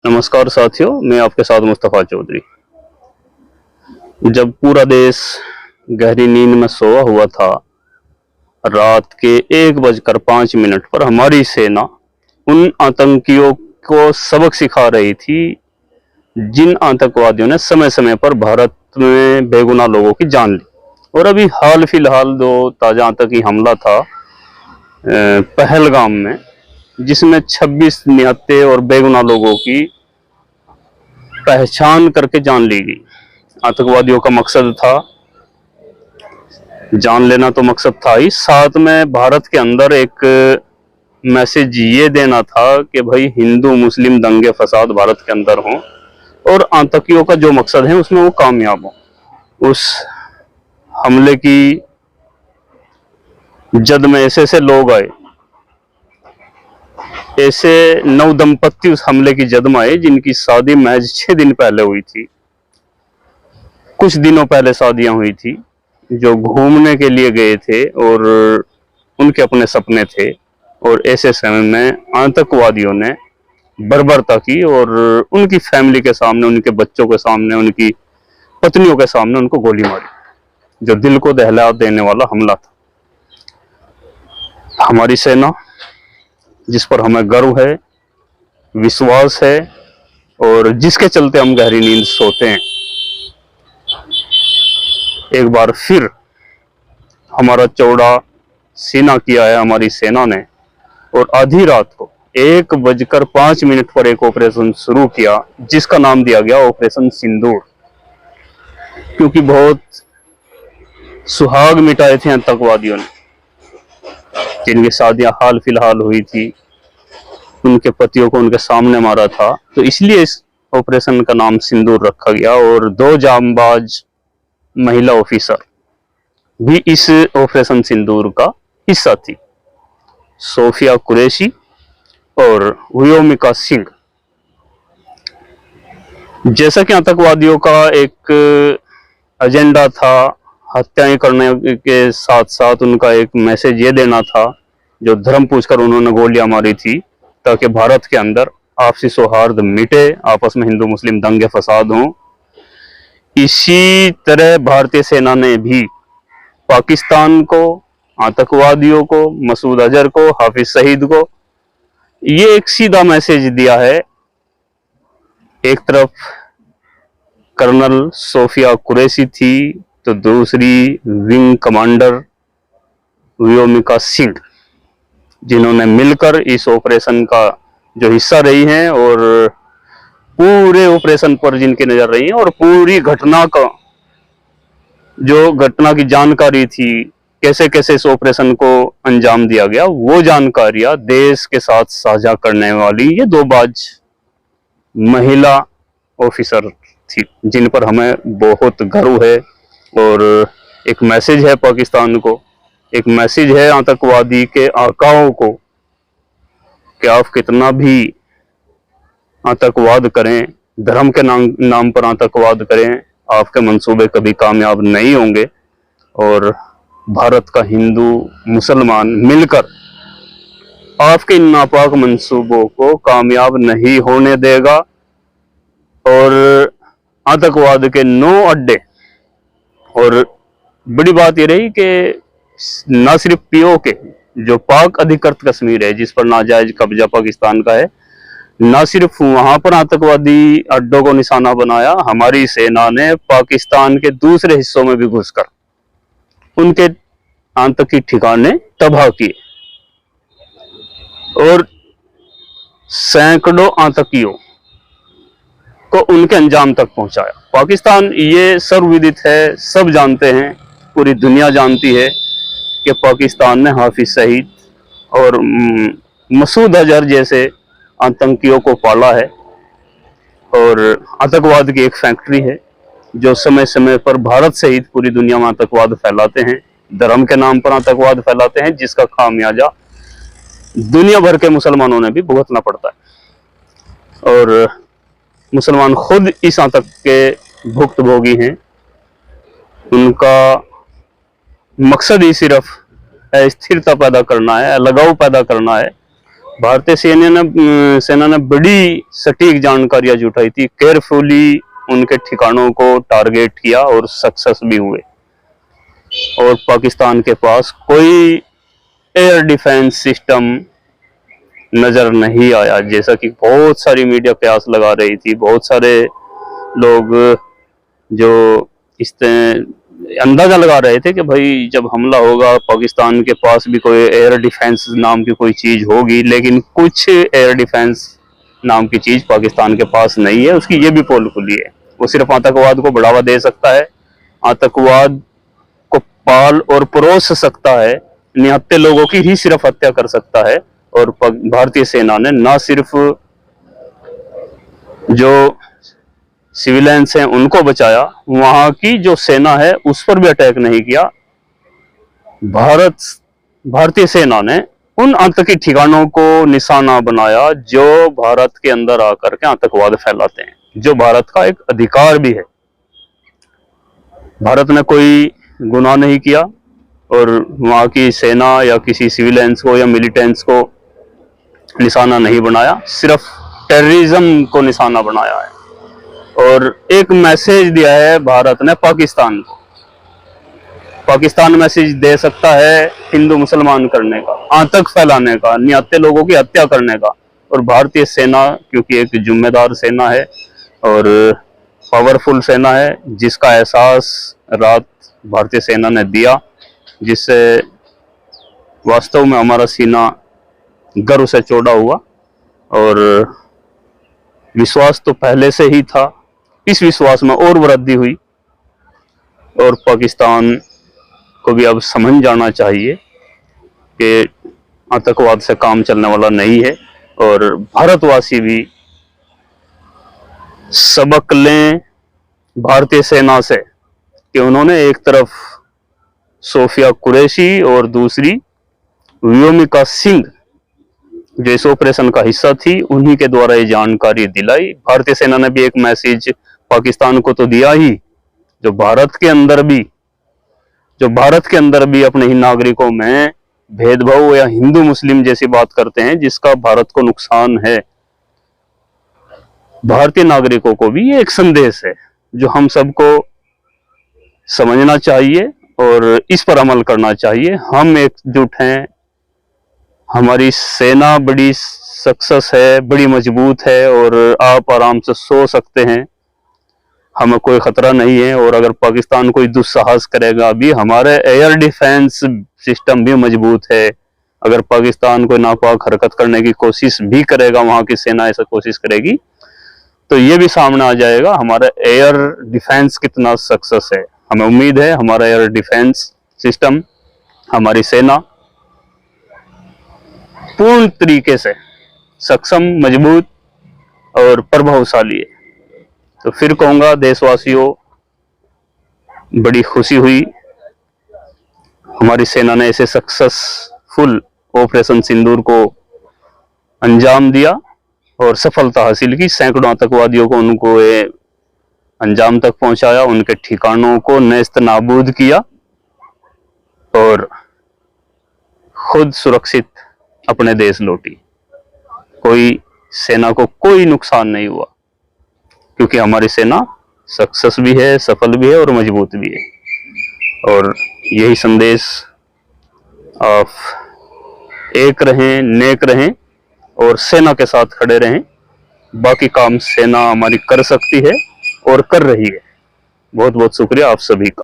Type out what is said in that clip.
नमस्कार साथियों, मैं आपके साथ मुस्तफ़ा चौधरी। जब पूरा देश गहरी नींद में सोया हुआ था, रात के 1:05 पर हमारी सेना उन आतंकियों को सबक सिखा रही थी, जिन आतंकवादियों ने समय समय पर भारत में बेगुनाह लोगों की जान ली। और अभी हाल फिलहाल जो ताजा आतंकी हमला था पहलगाम में, जिसमें 26 निहत्थे और बेगुनाह लोगों की पहचान करके जान ली गई। आतंकवादियों का मकसद था जान लेना, तो मकसद था ही, साथ में भारत के अंदर एक मैसेज ये देना था कि भाई हिंदू मुस्लिम दंगे फसाद भारत के अंदर हों और आतंकियों का जो मकसद है उसमें वो कामयाब हो। उस हमले की जद में ऐसे ऐसे लोग आए, ऐसे 9 दंपत्ति उस हमले की जद में आए जिनकी शादी महज 6 दिन पहले हुई थी। कुछ दिनों पहले शादियां हुई थी, जो घूमने के लिए गए थे और उनके अपने सपने थे। और ऐसे समय में आतंकवादियों ने बर्बरता की और उनकी फैमिली के सामने, उनके बच्चों के सामने, उनकी पत्नियों के सामने उनको गोली मारी, जो दिल को दहला देने वाला हमला था। हमारी सेना, जिस पर हमें गर्व है, विश्वास है और जिसके चलते हम गहरी नींद सोते हैं, एक बार फिर हमारा चौड़ा सीना किया है हमारी सेना ने। और आधी रात को 1:05 पर एक ऑपरेशन शुरू किया, जिसका नाम दिया गया ऑपरेशन सिंदूर, क्योंकि बहुत सुहाग मिटाए थे आतंकवादियों ने, जिनकी शादियां हाल फिलहाल हुई थी, उनके पतियों को उनके सामने मारा था, तो इसलिए इस ऑपरेशन का नाम सिंदूर रखा गया। और 2 जांबाज महिला ऑफिसर भी इस ऑपरेशन सिंदूर का हिस्सा थी, सोफिया कुरैशी और व्योमिका सिंह। जैसा कि आतंकवादियों का एक एजेंडा था हत्याएं करने के साथ साथ उनका एक मैसेज ये देना था, जो धर्म पूछकर उन्होंने गोलियां मारी थी, ताकि भारत के अंदर आपसी सौहार्द मिटे, आपस में हिंदू मुस्लिम दंगे फसाद हों। इसी तरह भारतीय सेना ने भी पाकिस्तान को, आतंकवादियों को, मसूद अजहर को, हाफिज सईद को ये एक सीधा मैसेज दिया है। एक तरफ कर्नल सोफिया कुरैशी थी, तो दूसरी विंग कमांडर व्योमिका सिंह, जिन्होंने मिलकर इस ऑपरेशन का जो हिस्सा रही हैं और पूरे ऑपरेशन पर जिनकी नजर रही है, और पूरी घटना का जो घटना की जानकारी थी, कैसे कैसे इस ऑपरेशन को अंजाम दिया गया, वो जानकारियां देश के साथ साझा करने वाली ये 2 बाज महिला ऑफिसर थी, जिन पर हमें बहुत गर्व है। और एक मैसेज है पाकिस्तान को, एक मैसेज है आतंकवादी के आकाओं को, कि आप कितना भी आतंकवाद करें, धर्म के नाम पर आतंकवाद करें, आपके मंसूबे कभी कामयाब नहीं होंगे। और भारत का हिंदू मुसलमान मिलकर आपके इन नापाक मंसूबों को कामयाब नहीं होने देगा। और आतंकवाद के 9 अड्डे, और बड़ी बात यह रही कि न सिर्फ पीओके, जो पाक अधिकृत कश्मीर है, जिस पर नाजायज कब्जा पाकिस्तान का है, न सिर्फ वहां पर आतंकवादी अड्डों को निशाना बनाया, हमारी सेना ने पाकिस्तान के दूसरे हिस्सों में भी घुसकर उनके आतंकी ठिकाने तबाह किए और सैकड़ों आतंकियों को उनके अंजाम तक पहुंचाया। पाकिस्तान, ये सर्वविदित है, सब जानते हैं, पूरी दुनिया जानती है कि पाकिस्तान ने हाफिज सईद और मसूद अजहर जैसे आतंकियों को पाला है। और आतंकवाद की एक फैक्ट्री है, जो समय समय पर भारत सहित पूरी दुनिया में आतंकवाद फैलाते हैं, धर्म के नाम पर आतंकवाद फैलाते हैं, जिसका खामियाजा दुनिया भर के मुसलमानों ने भी भुगतना पड़ता है। और मुसलमान खुद इस आतंक के भुक्तभोगी हैं। उनका मकसद ही सिर्फ स्थिरता पैदा करना है, लगाव पैदा करना है, भारतीय सेना ने बड़ी सटीक जानकारियां जुटाई थी, केयरफुली उनके ठिकानों को टारगेट किया और सक्सेस भी हुए। और पाकिस्तान के पास कोई एयर डिफेंस सिस्टम नजर नहीं आया, जैसा कि बहुत सारी मीडिया कयास लगा रही थी। बहुत सारे लोग जो इस अंदाजा लगा रहे थे कि भाई जब हमला होगा पाकिस्तान के पास भी कोई एयर डिफेंस नाम की कोई चीज होगी, लेकिन कुछ एयर डिफेंस नाम की चीज पाकिस्तान के पास नहीं है। उसकी ये भी पोल खुली है, वो सिर्फ आतंकवाद को बढ़ावा दे सकता है, आतंकवाद को पाल और परोस सकता है, निहत्थे लोगों की ही सिर्फ हत्या कर सकता है। और भारतीय सेना ने ना सिर्फ जो सिविलियंस हैं उनको बचाया, वहां की जो सेना है उस पर भी अटैक नहीं किया। भारतीय सेना ने उन आतंकी ठिकानों को निशाना बनाया जो भारत के अंदर आकर के आतंकवाद फैलाते हैं, जो भारत का एक अधिकार भी है। भारत ने कोई गुनाह नहीं किया और वहां की सेना या किसी सिविलियंस को या मिलिटेंट्स को निशाना नहीं बनाया, सिर्फ टेररिज्म को निशाना बनाया है। और एक मैसेज दिया है भारत ने पाकिस्तान को। पाकिस्तान मैसेज दे सकता है हिंदू मुसलमान करने का, आतंक फैलाने का, निहत्थे लोगों की हत्या करने का। और भारतीय सेना क्योंकि एक जिम्मेदार सेना है और पावरफुल सेना है, जिसका एहसास रात भारतीय सेना ने दिया, जिससे वास्तव में हमारा सीना गर्व से चौड़ा हुआ। और विश्वास तो पहले से ही था, इस विश्वास में और वृद्धि हुई। और पाकिस्तान को भी अब समझ जाना चाहिए कि आतंकवाद से काम चलने वाला नहीं है। और भारतवासी भी सबक लें भारतीय सेना से कि उन्होंने एक तरफ सोफिया कुरैशी और दूसरी व्योमिका सिंह जो इस ऑपरेशन का हिस्सा थी, उन्हीं के द्वारा ये जानकारी दिलाई। भारतीय सेना ने भी एक मैसेज पाकिस्तान को तो दिया ही, जो भारत के अंदर भी अपने ही नागरिकों में भेदभाव या हिंदू मुस्लिम जैसी बात करते हैं, जिसका भारत को नुकसान है। भारतीय नागरिकों को भी ये एक संदेश है जो हम सबको समझना चाहिए और इस पर अमल करना चाहिए। हम एकजुट हैं, हमारी सेना बड़ी सक्सेस है, बड़ी मजबूत है और आप आराम से सो सकते हैं, हमें कोई खतरा नहीं है। और अगर पाकिस्तान कोई दुस्साहस करेगा भी, हमारे एयर डिफेंस सिस्टम भी मजबूत है। अगर पाकिस्तान कोई नापाक हरकत करने की कोशिश भी करेगा, वहां की सेना ऐसा कोशिश करेगी, तो ये भी सामने आ जाएगा हमारा एयर डिफेंस कितना सक्सेस है। हमें उम्मीद है हमारा एयर डिफेंस सिस्टम, हमारी सेना पूर्ण तरीके से सक्षम, मजबूत और प्रभावशाली है। तो फिर कहूंगा देशवासियों, बड़ी खुशी हुई हमारी सेना ने ऐसे सक्सेसफुल ऑपरेशन सिंदूर को अंजाम दिया और सफलता हासिल की। सैकड़ों आतंकवादियों को उनको अंजाम तक पहुंचाया, उनके ठिकानों को नेस्त नाबूद किया और खुद सुरक्षित अपने देश लौटी। कोई सेना को कोई नुकसान नहीं हुआ, क्योंकि हमारी सेना सक्सेस भी है, सफल भी है और मजबूत भी है। और यही संदेश, आप एक रहें, नेक रहें और सेना के साथ खड़े रहें। बाकी काम सेना हमारी कर सकती है और कर रही है। बहुत बहुत शुक्रिया आप सभी का।